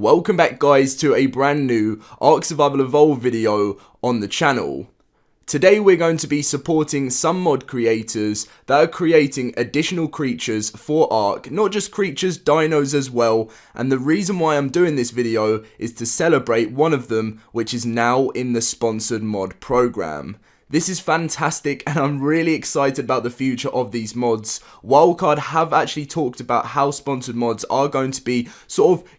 Welcome back guys to a brand new Ark Survival Evolved video on the channel. Today we're going to be supporting some mod creators that are creating additional creatures for Ark, not just creatures, dinos as well, and the reason why I'm doing this video is to celebrate one of them, which is now in the sponsored mod program. This is fantastic and I'm really excited about the future of these mods. Wildcard have actually talked about how sponsored mods are going to be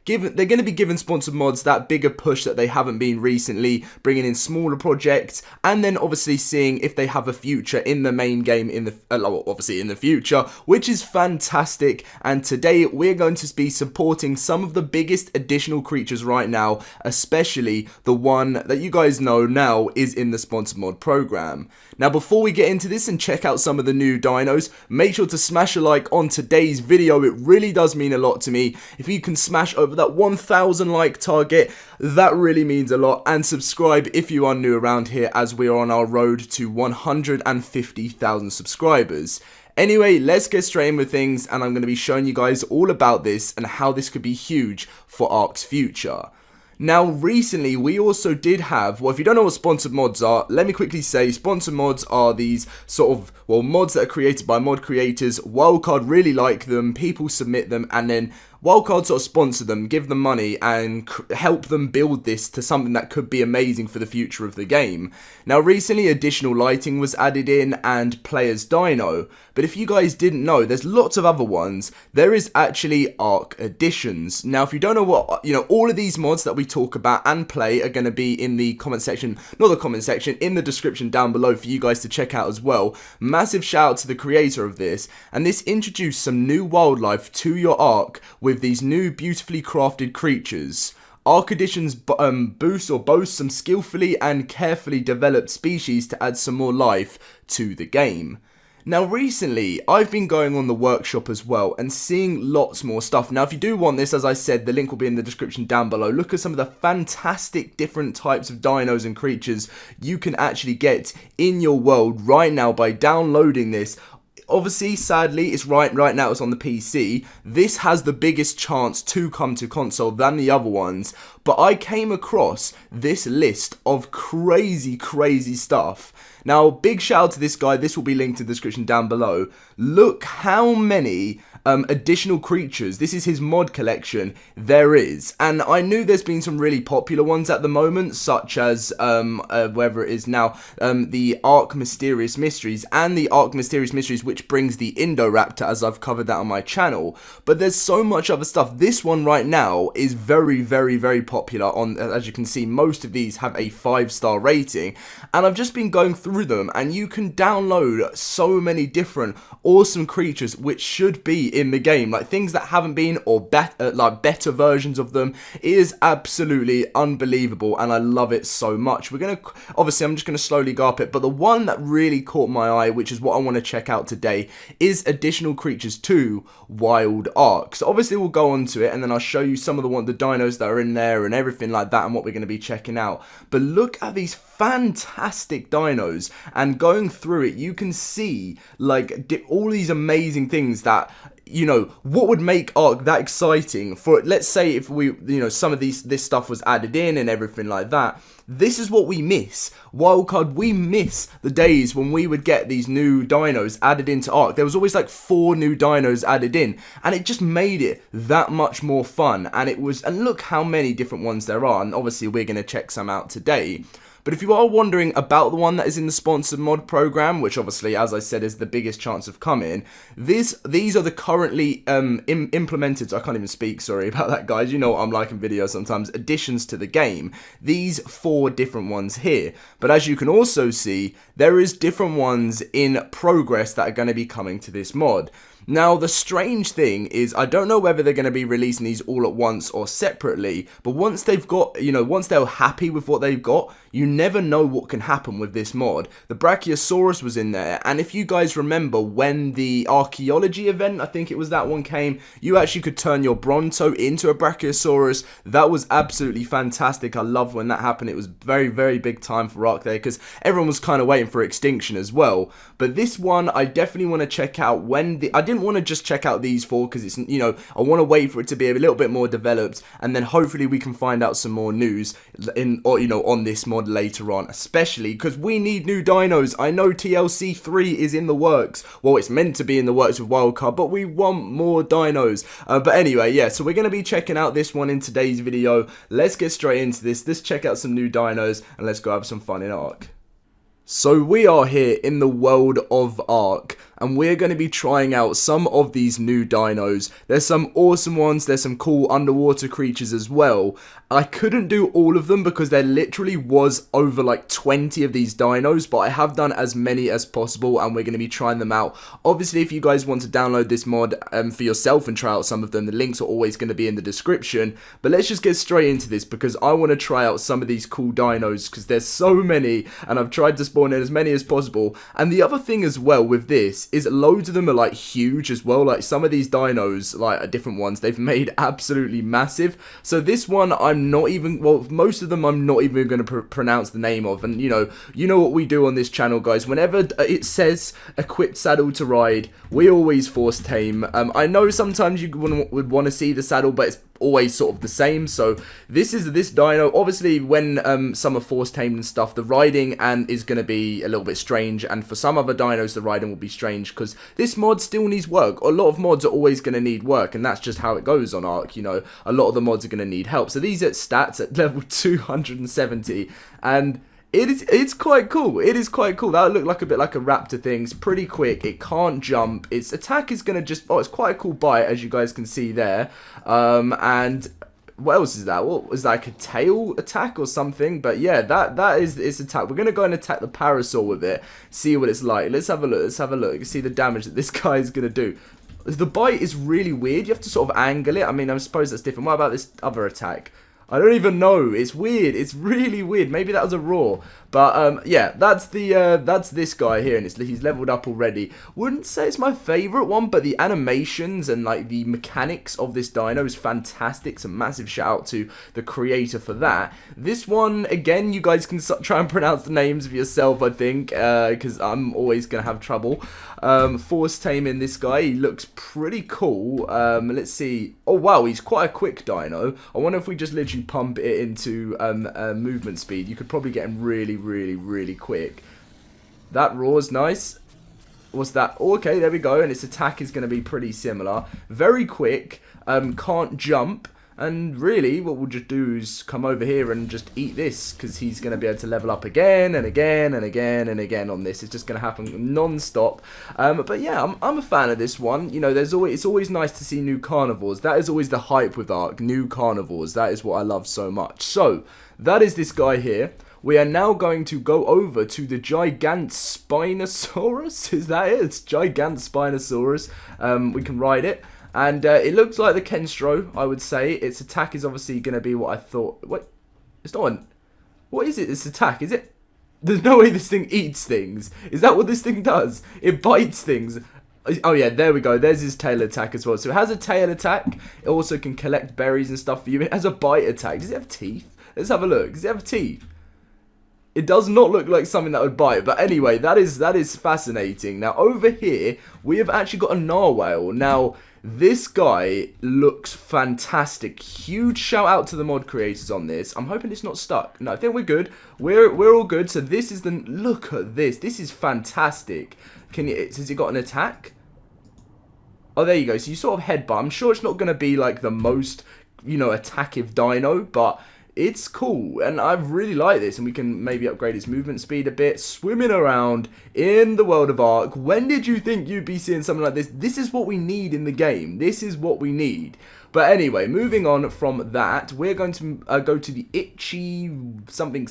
they're going to be giving sponsored mods that bigger push that they haven't been recently, bringing in smaller projects and then obviously seeing if they have a future in the main game in the future, which is fantastic. And today we're going to be supporting some of the biggest additional creatures right now, especially the one that you guys know now is in the sponsored mod program. Now before we get into this and check out some of the new dinos, make sure to smash a like on today's video. It really does mean a lot to me. If you can smash over that 1,000 like target, that really means a lot. And subscribe if you are new around here, as we are on our road to 150,000 subscribers. Anyway, let's get straight in with things, and I'm going to be showing you guys all about this and how this could be huge for Ark's future. Now, recently, we also did have, well, if you don't know what sponsored mods are, let me quickly say, sponsored mods are these mods that are created by mod creators. Wildcard really like them, people submit them, and then Wildcard sort of sponsor them, give them money, and help them build this to something that could be amazing for the future of the game. Now, recently, additional lighting was added in, and players dino. But if you guys didn't know, there's lots of other ones. There is actually Ark additions. Now, if you don't know what, all of these mods that we talk about and play are going to be in the comment section, not the comment section, in the description down below for you guys to check out as well. Massive shout out to the creator of this, and this introduced some new wildlife to your Ark with these new beautifully crafted creatures. Ark Editions boast some skillfully and carefully developed species to add some more life to the game. Now recently, I've been going on the workshop as well and seeing lots more stuff. Now if you do want this, as I said, the link will be in the description down below. Look at some of the fantastic different types of dinos and creatures you can actually get in your world right now by downloading this. Obviously, sadly, it's right now it's on the PC. This has the biggest chance to come to console than the other ones. But I came across this list of crazy stuff. Now, big shout out to this guy. This will be linked in the description down below. Look how many additional creatures, this is his mod collection, there is. And I knew there's been some really popular ones at the moment, such as wherever it is now, the Ark Mysterious Mysteries and the Ark Mysterious Mysteries, which brings the Indoraptor, as I've covered that on my channel. But there's so much other stuff. This one right now is very popular. On, as you can see, most of these have a 5-star rating, and I've just been going through them, and you can download so many different awesome creatures which should be in the game, like things that haven't been, or better versions of them. It is absolutely unbelievable and I love it so much. Obviously I'm just gonna slowly go up it, but the one that really caught my eye, which is what I want to check out today, is additional creatures to Wild Ark. So obviously we'll go on to it and then I'll show you some of the dinos that are in there and everything like that and what we're going to be checking out. But look at these fantastic dinos, and going through it you can see like all these amazing things that, what would make Ark that exciting for, let's say if we, some of this stuff was added in and everything like that. This is what we miss. Wildcard, we miss the days when we would get these new dinos added into Ark. There was always like 4 new dinos added in, and it just made it that much more fun. And look how many different ones there are, and obviously we're going to check some out today. But if you are wondering about the one that is in the sponsored mod program, which obviously, as I said, is the biggest chance of coming, these are the currently implemented, I can't even speak, sorry about that guys, you know what I'm like in videos sometimes, additions to the game. These 4 different ones here. But as you can also see, there is different ones in progress that are going to be coming to this mod. Now, the strange thing is, I don't know whether they're going to be releasing these all at once or separately, but once they've got, once they're happy with what they've got, you never know what can happen with this mod. The Brachiosaurus was in there, and if you guys remember when the archaeology event, I think it was that one, came, you actually could turn your Bronto into a Brachiosaurus. That was absolutely fantastic. I love when that happened. It was very big time for Ark there, because everyone was kind of waiting for extinction as well. But this one, I definitely want to check out when I didn't want to just check out these 4 because it's, you know, I want to wait for it to be a little bit more developed, and then hopefully we can find out some more news on this mod later on, especially because we need new dinos. I know TLC 3 is in the works. Well, it's meant to be in the works with Wildcard, but we want more dinos. But anyway, yeah, so we're going to be checking out this one in today's video. Let's get straight into this. Let's check out some new dinos, and let's go have some fun in Ark. So we are here in the world of Ark, and we're going to be trying out some of these new dinos. There's some awesome ones, there's some cool underwater creatures as well. I couldn't do all of them because there literally was over like 20 of these dinos, but I have done as many as possible, and we're going to be trying them out. Obviously, if you guys want to download this mod for yourself and try out some of them, the links are always going to be in the description. But let's just get straight into this because I want to try out some of these cool dinos because there's so many, and I've tried to spawn in as many as possible. And the other thing as well with this is loads of them are like huge as well. Like some of these dinos, like different ones, they've made absolutely massive. So this one I'm not even, well, most of them I'm not even going to pronounce the name of. And you know what we do on this channel, guys. Whenever it says equipped saddle to ride, we always force tame. I know sometimes you would want to see the saddle, but it's always sort of the same. So this dino, obviously when some are force tamed and stuff, the riding is going to be a little bit strange, and for some other dinos the riding will be strange because this mod still needs work. A lot of mods are always going to need work, and that's just how it goes on Ark. You know, a lot of the mods are going to need help. So these are stats at level 270, and it's quite cool. It is quite cool. That would look like a bit like a raptor thing. It's pretty quick. It can't jump. Its attack is going to just... Oh, it's quite a cool bite, as you guys can see there. And what else is that? What was that, like a tail attack or something? But yeah, that is its attack. We're going to go and attack the parasaur with it. See what it's like. Let's have a look. Let's have a look. You can see the damage that this guy is going to do. The bite is really weird. You have to sort of angle it. I mean, I suppose that's different. What about this other attack? I don't even know. It's weird. It's really weird. Maybe that was a roar. But yeah, that's this guy here, and he's leveled up already. Wouldn't say it's my favorite one, but the animations and like the mechanics of this dino is fantastic. So massive shout out to the creator for that. This one, again, you guys can try and pronounce the names of yourself, I think, because I'm always gonna have trouble. Force taming this guy. He looks pretty cool. Let's see. Oh wow, he's quite a quick dino. I wonder if we just literally pump it into movement speed, you could probably get him really quick. That roar's nice. What's that? Oh, okay, there we go. And its attack is going to be pretty similar. Very quick. Can't jump. And really, what we'll just do is come over here and just eat this, because he's going to be able to level up again and again and again and again on this. It's just going to happen non-stop. But yeah, I'm a fan of this one. You know, it's always nice to see new carnivores. That is always the hype with Ark, new carnivores. That is what I love so much. So, that is this guy here. We are now going to go over to the Spinosaurus. Is that it? It's Spinosaurus. We can ride it. And it looks like the Kenstro, I would say. Its attack is obviously going to be what I thought. What? It's not an... What is it? Its attack? Is it... There's no way this thing eats things. Is that what this thing does? It bites things. Oh yeah, there we go. There's his tail attack as well. So it has a tail attack. It also can collect berries and stuff for you. It has a bite attack. Does it have teeth? Let's have a look. Does it have teeth? It does not look like something that would bite, but anyway, that is fascinating. Now, over here, we have actually got a narwhal. Now, this guy looks fantastic. Huge shout out to the mod creators on this. I'm hoping it's not stuck. No, I think we're good. We're all good. So this is the... Look at this. This is fantastic. Has it got an attack? Oh, there you go. So you sort of headbutt. I'm sure it's not going to be like the most, you know, attackive dino, but... It's cool, and I really like this, and we can maybe upgrade its movement speed a bit. Swimming around in the world of Ark. When did you think you'd be seeing something like this? This is what we need in the game. This is what we need. But anyway, moving on from that, we're going to go to the itchy something.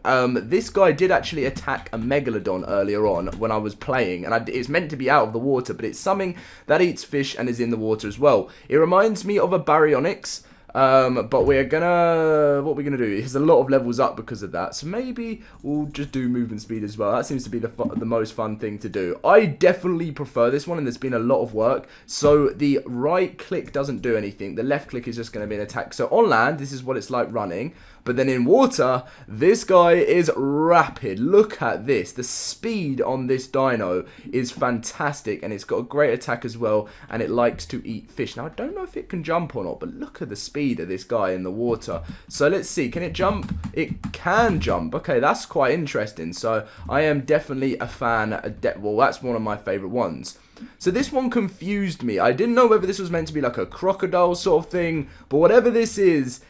This guy did actually attack a megalodon earlier on when I was playing, and it's meant to be out of the water, but it's something that eats fish and is in the water as well. It reminds me of a baryonyx. But we're gonna, what we're gonna do is a lot of levels up because of that. So maybe we'll just do movement speed as well. That seems to be the most fun thing to do. I definitely prefer this one, and there's been a lot of work. So the right click doesn't do anything. The left click is just gonna be an attack. So on land, this is what it's like running. But then in water, this guy is rapid. Look at this. The speed on this dino is fantastic, and it's got a great attack as well, and it likes to eat fish. Now, I don't know if it can jump or not, but look at the speed of this guy in the water. So let's see. Can it jump? It can jump. Okay, that's quite interesting. So I am definitely a fan. Well, that's one of my favorite ones. So this one confused me. I didn't know whether this was meant to be like a crocodile sort of thing, but whatever this is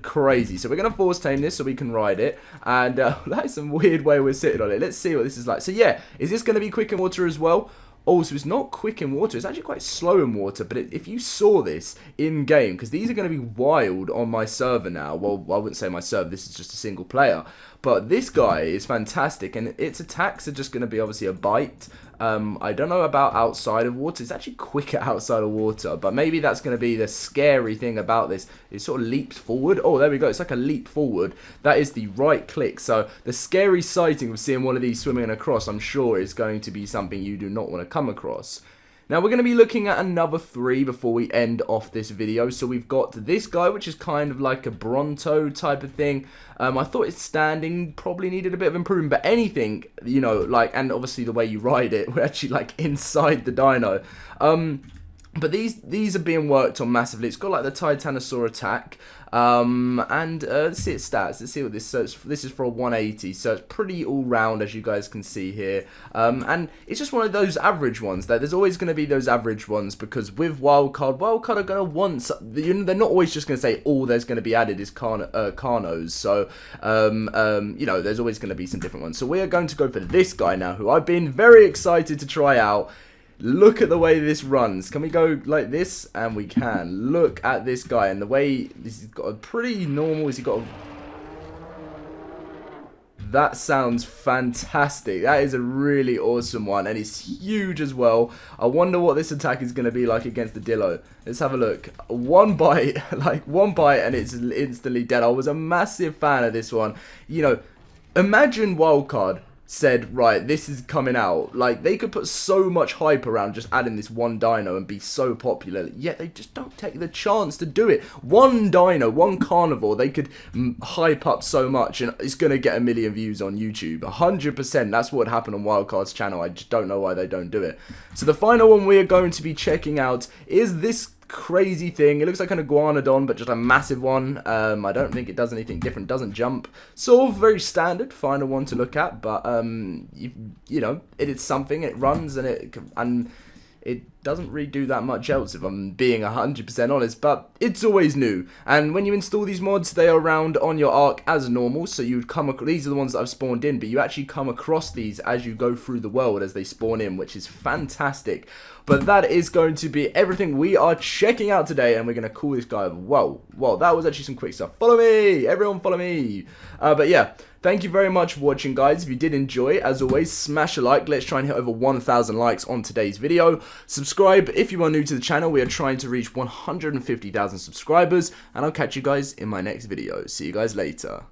crazy. So we're going to force tame this so we can ride it, and that's some weird way we're sitting on it. Let's see what this is like. So yeah, is this going to be quick in water as well? Oh, so it's not quick in water. It's actually quite slow in water. But if you saw this in-game, because these are going to be wild on my server now. Well, I wouldn't say my server. This is just a single player. But this guy is fantastic. And its attacks are just going to be obviously a bite. I don't know about outside of water. It's actually quicker outside of water, but maybe that's going to be the scary thing about this. It sort of leaps forward. Oh, there we go. It's like a leap forward. That is the right click. So the scary sighting of seeing one of these swimming across, I'm sure, is going to be something you do not want to come across. Now, we're going to be looking at another 3 before we end off this video. So we've got this guy, which is kind of like a Bronto type of thing. I thought its standing probably needed a bit of improvement, but anything, you know, like, and obviously the way you ride it, we're actually like inside the dino. But these are being worked on massively. It's got like the Titanosaur attack. Let's see its stats. Let's see what this. So this is for a 180. So it's pretty all round, as you guys can see here. And it's just one of those average ones. There's always going to be those average ones, because with wildcard are going to want. They're not always just going to say all there's going to be added is Carnos. So you know, there's always going to be some different ones. So we are going to go for this guy now, who I've been very excited to try out. Look at the way this runs. Can we go like this? And we can. Look at this guy and the way this has got a pretty normal. Has he got a... That sounds fantastic. That is a really awesome one, and it's huge as well. I wonder what this attack is going to be like against the Dillo. Let's have a look. One bite, like one bite, and it's instantly dead. I was a massive fan of this one. You know, imagine wildcard said, right, this is coming out. Like, they could put so much hype around just adding this one dino and be so popular, yet they just don't take the chance to do it. One dino, one carnivore, they could hype up so much, and it's going to get 1 million views on YouTube. 100%, that's what would happen on Wildcard's channel. I just don't know why they don't do it. So the final one we are going to be checking out is this crazy thing. It looks like an iguanodon, but just a massive one. I don't think it does anything different. Doesn't jump. Sort of very standard final one to look at, but you know, it is something. It runs, and it doesn't really do that much else, if I'm being 100% honest, but it's always new. And when you install these mods, they are around on your Ark as normal, so you'd come across, these are the ones that I've spawned in, but you actually come across these as you go through the world as they spawn in, which is fantastic. But that is going to be everything we are checking out today, and we're going to call this guy. Whoa, that was actually some quick stuff. Follow me, everyone follow me. But yeah, thank you very much for watching, guys. If you did enjoy, as always, smash a like. Let's try and hit over 1,000 likes on today's video. Subscribe if you are new to the channel. We are trying to reach 150,000 subscribers, and I'll catch you guys in my next video. See you guys later.